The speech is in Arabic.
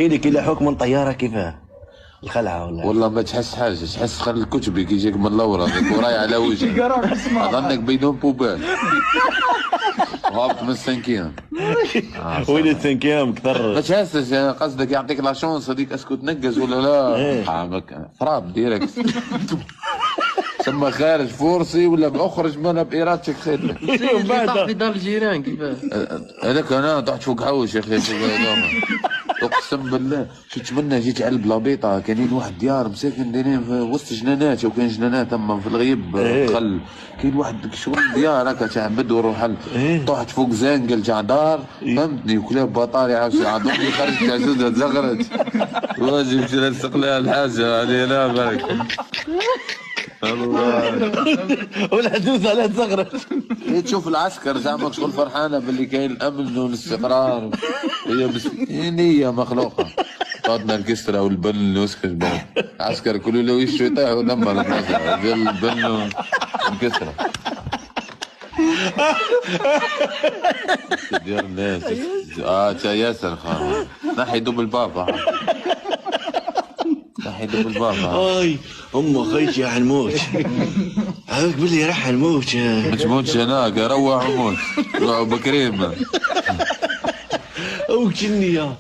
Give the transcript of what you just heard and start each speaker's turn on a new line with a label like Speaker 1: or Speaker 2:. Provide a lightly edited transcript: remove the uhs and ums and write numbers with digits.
Speaker 1: لك كي حكم من طياره كيفاه الخلعه ولا
Speaker 2: والله ما تحس حاجه، تحس خل الكتبي كي يجيك من اللورا ذيك وراي على وجهك اظنك بينهم بوبال هابط من السنكيام.
Speaker 1: وين السنكيام كثر
Speaker 2: ما تحسش قصدك يعطيك لا شونس هذيك اسكو تنقز ولا لا؟
Speaker 1: إيه.
Speaker 2: حامك فراب ديريكت ثم خارج فورسي ولا بأخرج منها بإرادتك خير لك.
Speaker 3: طاح في دار الجيران كيفاه؟
Speaker 2: هذاك انا طحت فوق حوش يا اخي اقسم بالله شفت منا جيت على البلابيطه كاينين واحد ديار مساكن دايرين في وسط جنانات وكاين جنانات تما في الغيب خل كاين واحد شغل ديار هكا تاع بدور وحل طحت فوق زانقل تاع دار فهمتني وكلاب بطاري عاوز عضوني خرجت تاع زوزها تزغرت واجي مشي نلصق لها الحاجه هذه لا بالك الله
Speaker 1: ولا دوز على تزغرت.
Speaker 2: تشوف العسكر زعما شغل فرحانه باللي كاين الامن والاستقرار هي بس نيه مخلوقه طادنا الكسره والبن وسكش بون عسكر كله لو يشوا يطيحوا لما المصر ديال البن والكسره ديال الناس تا ياسر خان نحي دوبل بابا نحي دوبل بابا
Speaker 1: اي خيتي راح نموت عارف باللي راح نموت
Speaker 2: ما تموتش هناك روح وموت روح بكريم
Speaker 1: او كني